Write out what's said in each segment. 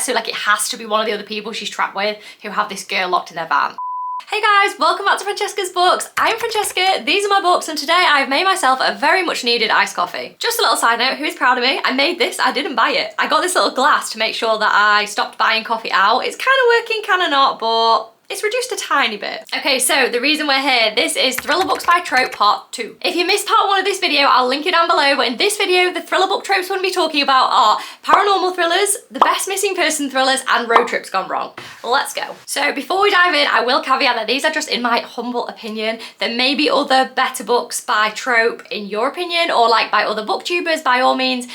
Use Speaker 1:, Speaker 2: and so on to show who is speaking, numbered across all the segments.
Speaker 1: So like it has to be one of the other people she's trapped with who have this girl locked in their van. Hey guys, welcome back to Francesca's Books. I'm Francesca, these are my books, and today I've made myself a very much needed iced coffee. Just a little side note, who is proud of me? I made this, I didn't buy it. I got this little glass to make sure that I stopped buying coffee out. It's kind of working, kind of not, but it's reduced a tiny bit. Okay, so the reason we're here, this is Thriller Books by Trope Part 2. If you missed part 1 of this video, I'll link it down below, but in this video, the thriller book tropes we're gonna be talking about are paranormal thrillers, the best missing person thrillers, and road trips gone wrong. Let's go. So before we dive in, I will caveat that these are just in my humble opinion. There may be other better books by Trope in your opinion, or like by other booktubers by all means.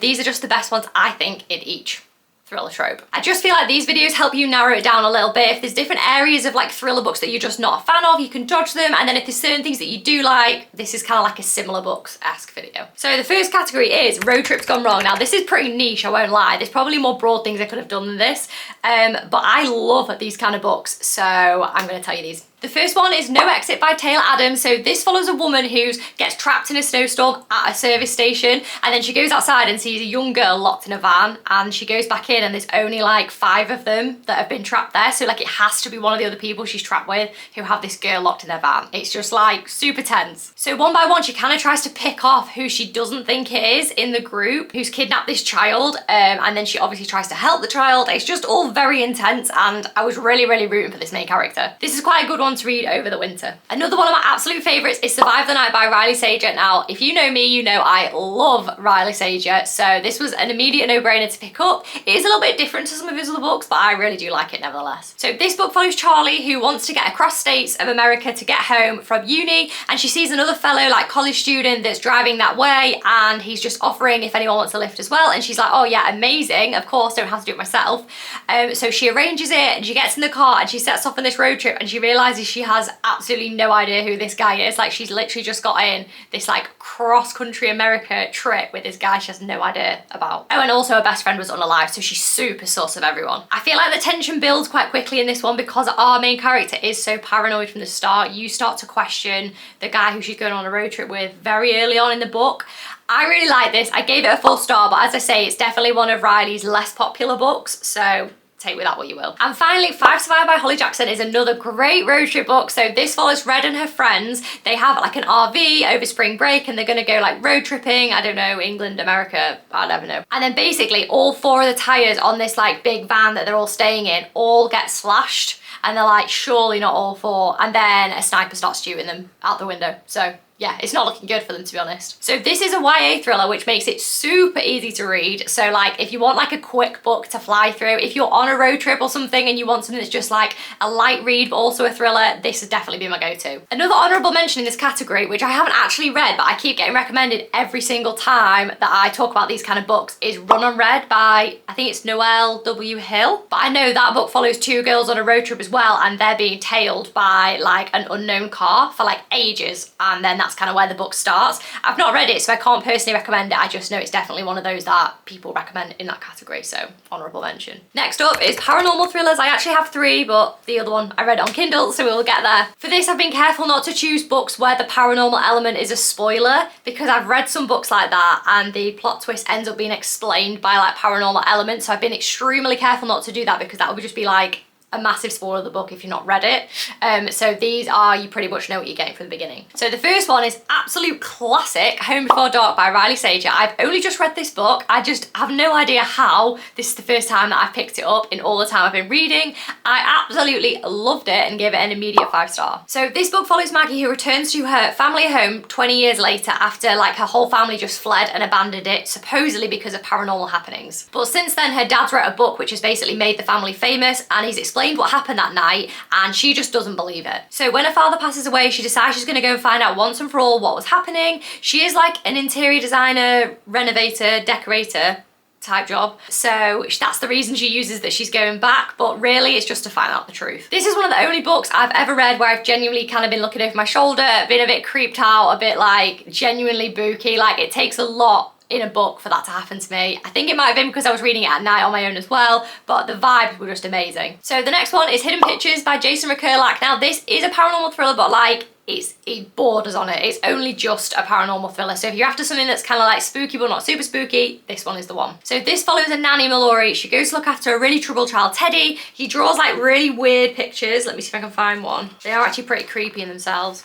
Speaker 1: These are just the best ones I think in each thriller trope. I just feel like these videos help you narrow it down a little bit. If there's different areas of like thriller books that you're just not a fan of, you can dodge them, and then if there's certain things that you do like, this is kind of like a similar books-esque video. So the first category is road trips gone wrong. Now this is pretty niche, I won't lie. There's probably more broad things I could have done than this, but I love these kind of books, so I'm going to tell you these. The first one is No Exit by Taylor Adams. So this follows a woman who gets trapped in a snowstorm at a service station, and then she goes outside and sees a young girl locked in a van, and she goes back in and there's only like 5 of them that have been trapped there. So like it has to be one of the other people she's trapped with who have this girl locked in their van. It's just like super tense. So one by one she kind of tries to pick off who she doesn't think it is in the group who's kidnapped this child, and then she obviously tries to help the child. It's just all very intense, and I was really rooting for this main character. This is quite a good one to read over the winter. Another one of my absolute favourites is Survive the Night by Riley Sager. Now, if you know me, you know I love Riley Sager, so this was an immediate no-brainer to pick up. It is a little bit different to some of his other books, but I really do like it nevertheless. So this book follows Charlie, who wants to get across states of America to get home from uni, and she sees another fellow, like college student, that's driving that way, and he's just offering if anyone wants a lift as well, and she's like, oh yeah, amazing, of course, don't have to do it myself. So she arranges it, and she gets in the car, and she sets off on this road trip, and she realises she has absolutely no idea who this guy is. Like she's literally just got in this like cross-country America trip with this guy she has no idea about. Oh, and also her best friend was unalive, so she's super sus of everyone. I feel like the tension builds quite quickly in this one because our main character is so paranoid from the start. You start to question the guy who she's going on a road trip with very early on in the book. I really like this. I gave it a full star, but as I say, it's definitely one of Riley's less popular books, so take with that what you will. And finally, 5 Survive by Holly Jackson is another great road trip book. So this follows Red and her friends. They have like an RV over spring break, and they're gonna go like road tripping, I don't know, England, America, I never know. And then basically all 4 of the tires on this like big van that they're all staying in all get slashed, and they're like, surely not all 4. And then a sniper starts shooting them out the window. So yeah, it's not looking good for them, to be honest. So this is a YA thriller, which makes it super easy to read. So like if you want like a quick book to fly through, if you're on a road trip or something and you want something that's just like a light read but also a thriller, this would definitely be my go-to. Another honourable mention in this category, which I haven't actually read but I keep getting recommended every single time that I talk about these kind of books, is Run Unread by, I think it's Noelle W. Hill. But I know that book follows 2 girls on a road trip as well, and they're being tailed by like an unknown car for like ages, and then that's kind of where the book starts. I've not read it, so I can't personally recommend it. I just know it's definitely one of those that people recommend in that category, so honourable mention. Next up is paranormal thrillers. I actually have 3, but the other one I read on Kindle, so we'll get there. For this, I've been careful not to choose books where the paranormal element is a spoiler, because I've read some books like that and the plot twist ends up being explained by like paranormal elements, so I've been extremely careful not to do that, because that would just be like a massive spoiler of the book if you've not read it. So these are, you pretty much know what you're getting from the beginning. So the first one is absolute classic, Home Before Dark by Riley Sager. I've only just read this book. I just have no idea how this is the first time that I've picked it up in all the time I've been reading. I absolutely loved it and gave it an immediate 5 star. So this book follows Maggie, who returns to her family home 20 years later after like her whole family just fled and abandoned it, supposedly because of paranormal happenings. But since then, her dad's wrote a book which has basically made the family famous, and he's explained what happened that night, and she just doesn't believe it. So when her father passes away, she decides she's going to go and find out once and for all what was happening. She is like an interior designer, renovator, decorator type job, so that's the reason she uses that she's going back, but really it's just to find out the truth. This is one of the only books I've ever read where I've genuinely kind of been looking over my shoulder, been a bit creeped out, a bit like genuinely spooky. Like it takes a lot in a book for that to happen to me. I think it might have been because I was reading it at night on my own as well, but the vibes were just amazing. So the next one is Hidden Pictures by Jason McCurlack. Now this is a paranormal thriller, but like it borders on it. It's only just a paranormal thriller. So if you're after something that's kind of like spooky but not super spooky, this one is the one. So this follows a nanny, Mallory. She goes to look after a really troubled child, Teddy. He draws like really weird pictures. Let me see if I can find one. They are actually pretty creepy in themselves.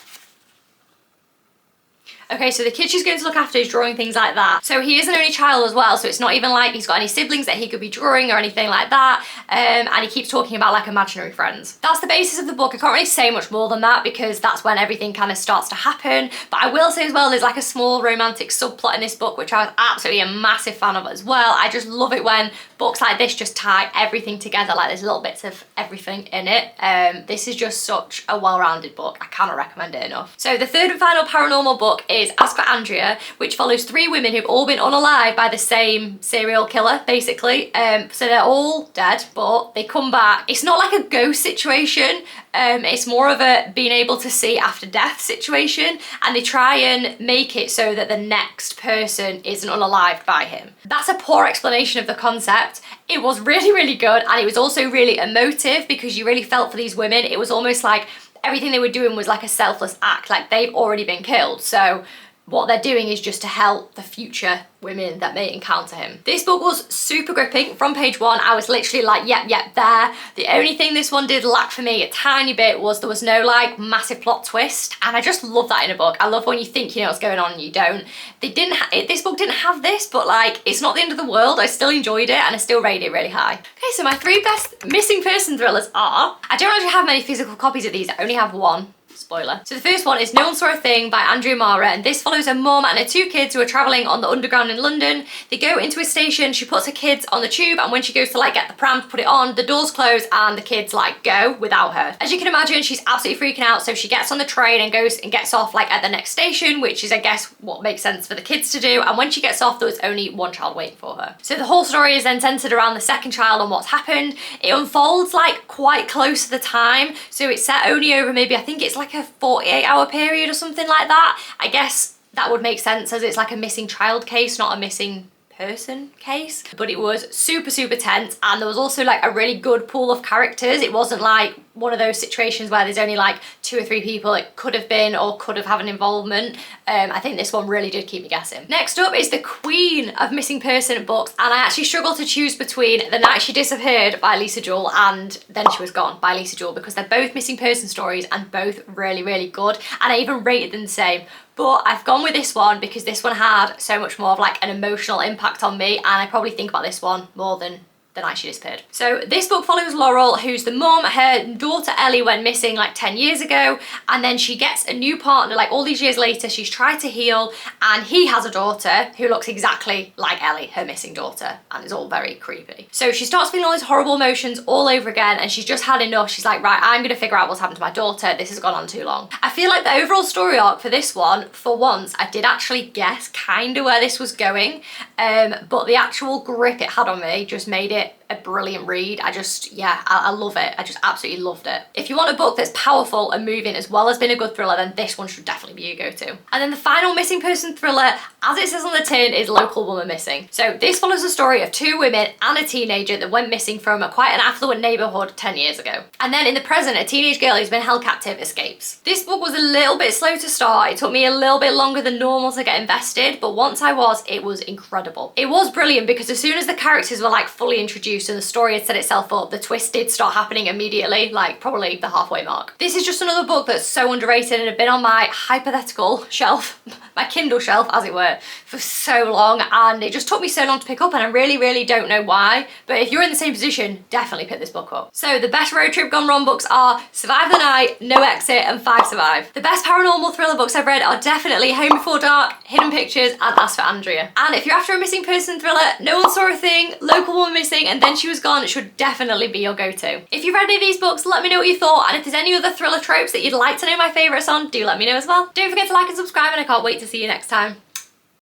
Speaker 1: Okay, so the kid she's going to look after is drawing things like that. So he is an only child as well, so it's not even like he's got any siblings that he could be drawing or anything like that. And he keeps talking about like imaginary friends. That's the basis of the book. I can't really say much more than that because that's when everything kind of starts to happen. But I will say as well, there's like a small romantic subplot in this book, which I was absolutely a massive fan of as well. I just love it when books like this just tie everything together, like there's little bits of everything in it. This is just such a well-rounded book. I cannot recommend it enough. So the third and final paranormal book is As for Andrea, which follows 3 women who've all been unalived by the same serial killer, basically. So they're all dead, but they come back. It's not like a ghost situation. It's more of a being able to see after death situation, and they try and make it so that the next person isn't unalived by him. That's a poor explanation of the concept. It was really, really good, and it was also really emotive because you really felt for these women. It was almost like everything they were doing was like a selfless act, like they've already been killed. So what they're doing is just to help the future women that may encounter him. This book was super gripping from page 1. I was literally like, yep, there. The only thing this one did lack for me a tiny bit was there was no like massive plot twist, and I just love that in a book. I love when you think you know what's going on and you don't. This book didn't have this, but like it's not the end of the world. I still enjoyed it and I still rated it really high. Okay, so my 3 best missing person thrillers are, I don't actually have many physical copies of these, I only have one. Spoiler. So the first one is No One Saw a Thing by Andrea Mara, and this follows a mum and her 2 kids who are travelling on the underground in London. They go into a station, she puts her kids on the tube, and when she goes to like get the pram to put it on, the doors close and the kids like go without her. As you can imagine, she's absolutely freaking out, so she gets on the train and goes and gets off like at the next station, which is I guess what makes sense for the kids to do, and when she gets off there was only 1 child waiting for her. So the whole story is then centred around the second child and what's happened. It unfolds like quite close to the time, so it's set only over maybe, I think it's like a 48-hour period or something like that. I guess that would make sense as it's like a missing child case, not a missing person case. But it was super, super tense, and there was also like a really good pool of characters. It wasn't like one of those situations where there's only like 2 or 3 people it could have been or could have had an involvement. I think this one really did keep me guessing. Next up is the queen of missing person books, and I actually struggled to choose between The Night She Disappeared by Lisa Jewell and Then She Was Gone by Lisa Jewell, because they're both missing person stories and both really, really good, and I even rated them the same. But I've gone with this one because this one had so much more of like an emotional impact on me, and I probably think about this one more than The Night She Disappeared. So this book follows Laurel, who's the mum. Her daughter Ellie went missing like 10 years ago, and then she gets a new partner like all these years later. She's tried to heal, and he has a daughter who looks exactly like Ellie, her missing daughter, and it's all very creepy. So she starts feeling all these horrible emotions all over again, and she's just had enough. She's like, right, I'm gonna figure out what's happened to my daughter. This has gone on too long. I feel like the overall story arc for this one, for once, I did actually guess kind of where this was going, but the actual grip it had on me just made it a brilliant read. I love it. I just absolutely loved it. If you want a book that's powerful and moving as well as being a good thriller, then this one should definitely be your go-to. And then the final missing person thriller, as it says on the tin, is Local Woman Missing. So this follows the story of 2 women and a teenager that went missing from quite an affluent neighbourhood 10 years ago. And then in the present, a teenage girl who's been held captive escapes. This book was a little bit slow to start. It took me a little bit longer than normal to get invested, but once I was, it was incredible. It was brilliant because as soon as the characters were like fully introduced and the story had set itself up, the twist did start happening immediately, like probably the halfway mark. This is just another book that's so underrated and had been on my hypothetical shelf, my Kindle shelf as it were, for so long, and it just took me so long to pick up, and I really, really don't know why. But if you're in the same position, definitely pick this book up. So the best road trip gone wrong books are Survive the Night, No Exit, and 5 Survive. The best paranormal thriller books I've read are definitely Home Before Dark, Hidden Pictures, and As for Andrea. And if you're after a missing person thriller, No One Saw a Thing, Local Woman Missing, and Then She Was Gone should definitely be your go-to. If you've read any of these books, let me know what you thought, and if there's any other thriller tropes that you'd like to know my favourites on, do let me know as well. Don't forget to like and subscribe, and I can't wait to see you next time.